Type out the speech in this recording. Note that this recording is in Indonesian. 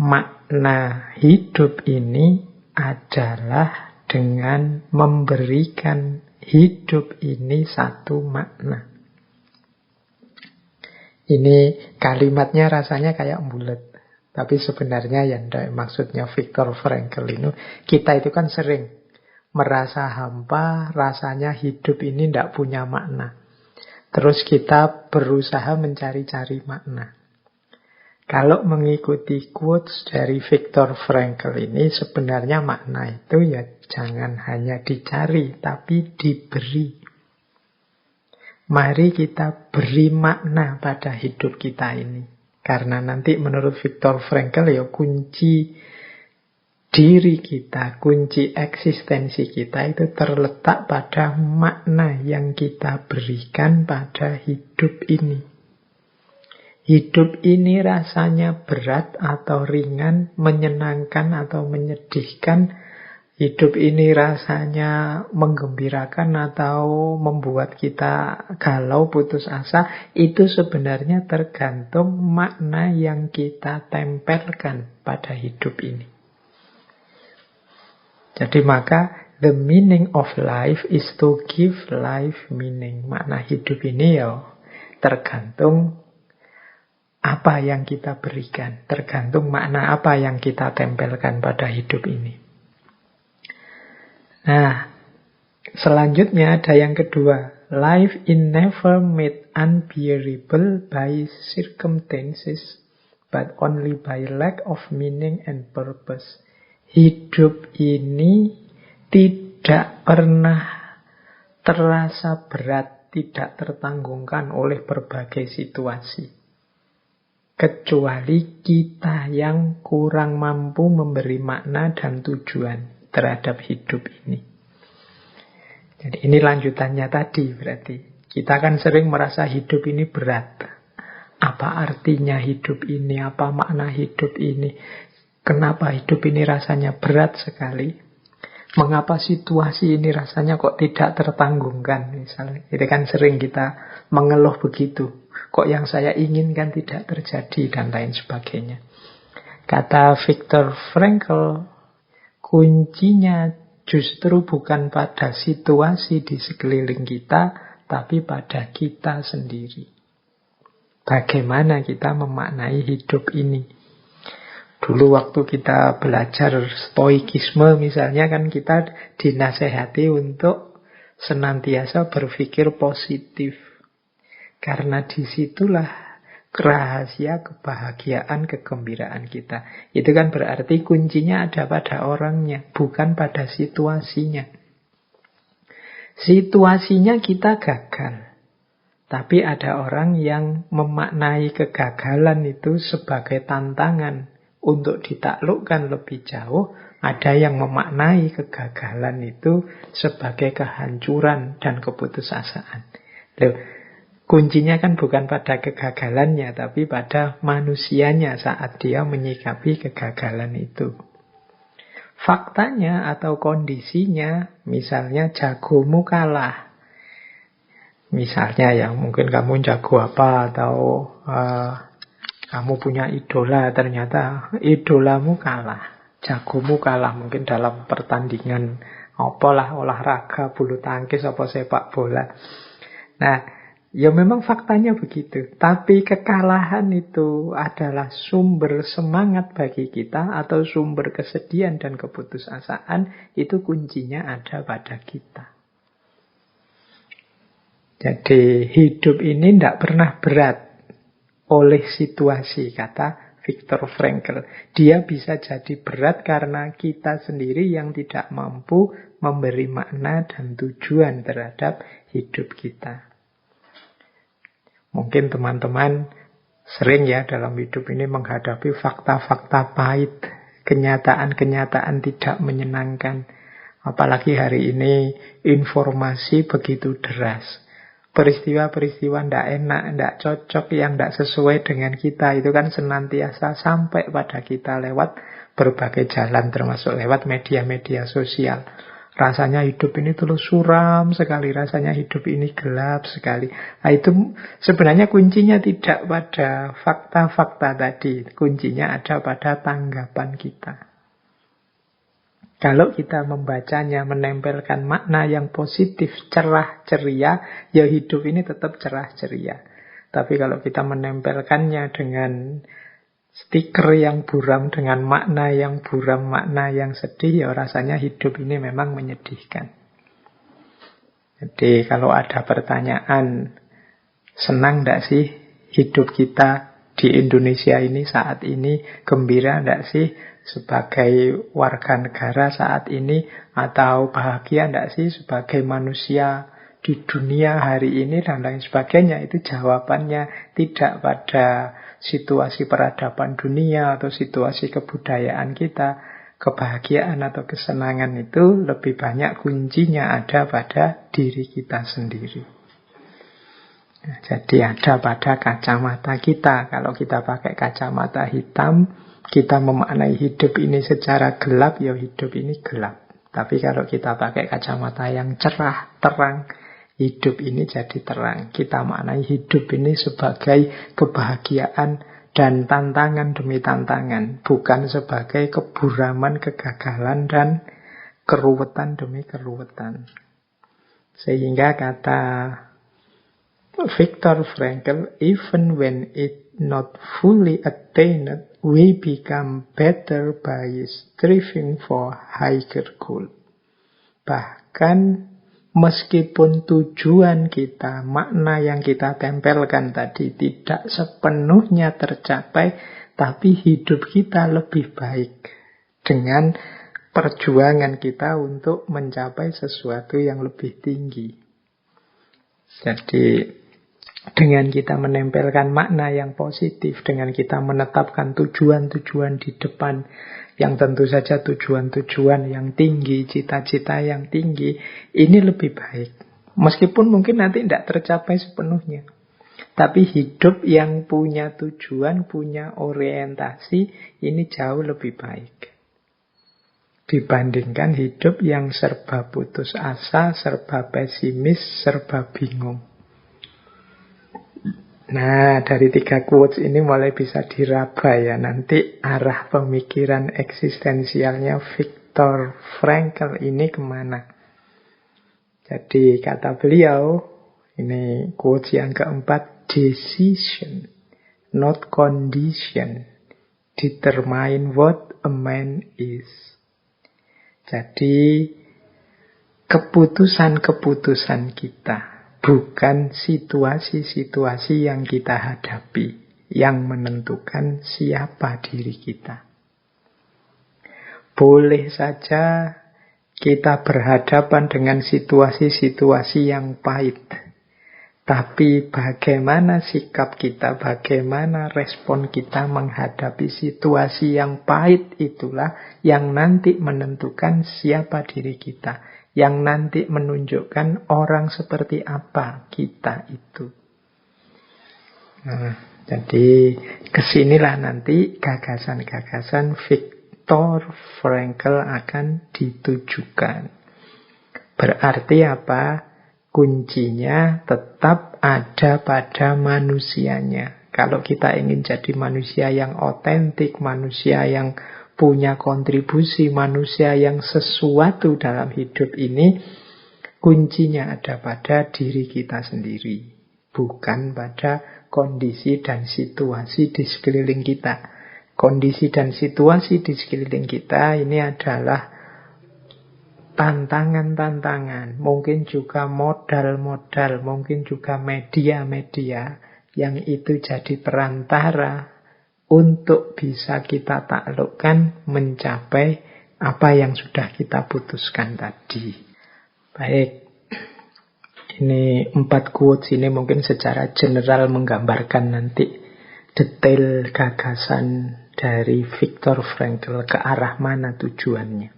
makna hidup ini adalah dengan memberikan hidup ini satu makna. Ini kalimatnya rasanya kayak bulat. Tapi sebenarnya yang maksudnya Viktor Frankl ini, kita itu kan sering merasa hampa, rasanya hidup ini tidak punya makna. Terus kita berusaha mencari-cari makna. Kalau mengikuti quotes dari Viktor Frankl ini, sebenarnya makna itu ya jangan hanya dicari, tapi diberi. Mari kita beri makna pada hidup kita ini. Karena nanti menurut Viktor Frankl ya kunci diri kita, kunci eksistensi kita itu terletak pada makna yang kita berikan pada hidup ini. Hidup ini rasanya berat atau ringan, menyenangkan atau menyedihkan. Hidup ini rasanya menggembirakan atau membuat kita galau, putus asa. Itu sebenarnya tergantung makna yang kita tempelkan pada hidup ini. Jadi maka the meaning of life is to give life meaning. Makna hidup ini ya tergantung apa yang kita berikan. Tergantung makna apa yang kita tempelkan pada hidup ini. Nah, selanjutnya ada yang kedua. Life is never made unbearable by circumstances, but only by lack of meaning and purpose. Hidup ini tidak pernah terasa berat, tidak tertanggungkan oleh berbagai situasi. Kecuali kita yang kurang mampu memberi makna dan tujuan terhadap hidup ini. Jadi ini lanjutannya tadi berarti. Kita kan sering merasa hidup ini berat. Apa artinya hidup ini? Apa makna hidup ini? Kenapa hidup ini rasanya berat sekali? Mengapa situasi ini rasanya kok tidak tertanggungkan? Misalnya, itu kan sering kita mengeluh begitu. Kok yang saya inginkan tidak terjadi dan lain sebagainya. Kata Viktor Frankl, kuncinya justru bukan pada situasi di sekeliling kita, tapi pada kita sendiri. Bagaimana kita memaknai hidup ini? Dulu waktu kita belajar stoikisme misalnya kan kita dinasehati untuk senantiasa berpikir positif. Karena disitulah rahasia kebahagiaan, kegembiraan kita. Itu kan berarti kuncinya ada pada orangnya, bukan pada situasinya. Situasinya kita gagal. Tapi ada orang yang memaknai kegagalan itu sebagai tantangan untuk ditaklukkan lebih jauh. Ada yang memaknai kegagalan itu sebagai kehancuran dan keputusasaan. Loh, kuncinya kan bukan pada kegagalannya, tapi pada manusianya saat dia menyikapi kegagalan itu. Faktanya atau kondisinya, misalnya jagomu kalah. Misalnya ya mungkin kamu jago apa, atau kamu punya idola, ternyata idolamu kalah. Jagomu kalah mungkin dalam pertandingan apalah, olahraga, bulu tangkis, apa sepak bola. Nah, ya memang faktanya begitu. Tapi kekalahan itu adalah sumber semangat bagi kita atau sumber kesedihan dan keputusasaan. Itu kuncinya ada pada kita. Jadi hidup ini tidak pernah berat oleh situasi, kata Viktor Frankl. Dia bisa jadi berat karena kita sendiri yang tidak mampu memberi makna dan tujuan terhadap hidup kita. Mungkin teman-teman sering ya dalam hidup ini menghadapi fakta-fakta pahit, kenyataan-kenyataan tidak menyenangkan. Apalagi hari ini informasi begitu deras. Peristiwa-peristiwa tidak enak, tidak cocok, yang tidak sesuai dengan kita, itu kan senantiasa sampai pada kita lewat berbagai jalan, termasuk lewat media-media sosial. Rasanya hidup ini terus suram sekali, rasanya hidup ini gelap sekali. Nah, itu sebenarnya kuncinya tidak pada fakta-fakta tadi. Kuncinya ada pada tanggapan kita. Kalau kita membacanya, menempelkan makna yang positif, cerah, ceria, ya hidup ini tetap cerah, ceria. Tapi kalau kita menempelkannya dengan stiker yang buram, dengan makna yang buram, makna yang sedih, ya rasanya hidup ini memang menyedihkan. Jadi kalau ada pertanyaan, senang tidak sih hidup kita di Indonesia ini saat ini? Gembira tidak sih sebagai warga negara saat ini? Atau bahagia tidak sih sebagai manusia di dunia hari ini? Dan lain sebagainya. Itu jawabannya tidak pada situasi peradaban dunia atau situasi kebudayaan kita. Kebahagiaan atau kesenangan itu lebih banyak kuncinya ada pada diri kita sendiri. Nah, jadi ada pada kacamata kita. Kalau kita pakai kacamata hitam, kita memaknai hidup ini secara gelap, ya hidup ini gelap. Tapi kalau kita pakai kacamata yang cerah, terang, hidup ini jadi terang. Kita maknai hidup ini sebagai kebahagiaan dan tantangan demi tantangan, bukan sebagai keburaman, kegagalan, dan keruwetan demi keruwetan. Sehingga kata Viktor Frankl, even when it not fully attained, we become better by striving for higher goal. Bahkan meskipun tujuan kita, makna yang kita tempelkan tadi tidak sepenuhnya tercapai, tapi hidup kita lebih baik dengan perjuangan kita untuk mencapai sesuatu yang lebih tinggi. Jadi dengan kita menempelkan makna yang positif, dengan kita menetapkan tujuan-tujuan di depan, yang tentu saja tujuan-tujuan yang tinggi, cita-cita yang tinggi, ini lebih baik. Meskipun mungkin nanti tidak tercapai sepenuhnya. Tapi hidup yang punya tujuan, punya orientasi, ini jauh lebih baik. Dibandingkan hidup yang serba putus asa, serba pesimis, serba bingung. Nah, dari 3 quotes ini mulai bisa diraba ya nanti arah pemikiran eksistensialnya Viktor Frankl ini kemana. Jadi kata beliau, ini quotes yang keempat, decision, not condition, determine what a man is. Jadi keputusan-keputusan kita, bukan situasi-situasi yang kita hadapi yang menentukan siapa diri kita. Boleh saja kita berhadapan dengan situasi-situasi yang pahit. Tapi bagaimana sikap kita, bagaimana respon kita menghadapi situasi yang pahit itulah yang nanti menentukan siapa diri kita. Yang nanti menunjukkan orang seperti apa kita itu. Nah, jadi kesinilah nanti gagasan-gagasan Viktor Frankl akan ditujukan. Berarti apa? Kuncinya tetap ada pada manusianya. Kalau kita ingin jadi manusia yang otentik, manusia yang punya kontribusi, manusia yang sesuatu dalam hidup ini, kuncinya ada pada diri kita sendiri, bukan pada kondisi dan situasi di sekeliling kita. Kondisi dan situasi di sekeliling kita ini adalah tantangan-tantangan, mungkin juga modal-modal, mungkin juga media-media yang itu jadi perantara untuk bisa kita taklukkan mencapai apa yang sudah kita putuskan tadi. Baik, ini 4 quotes ini mungkin secara general menggambarkan nanti detail gagasan dari Viktor Frankl ke arah mana tujuannya.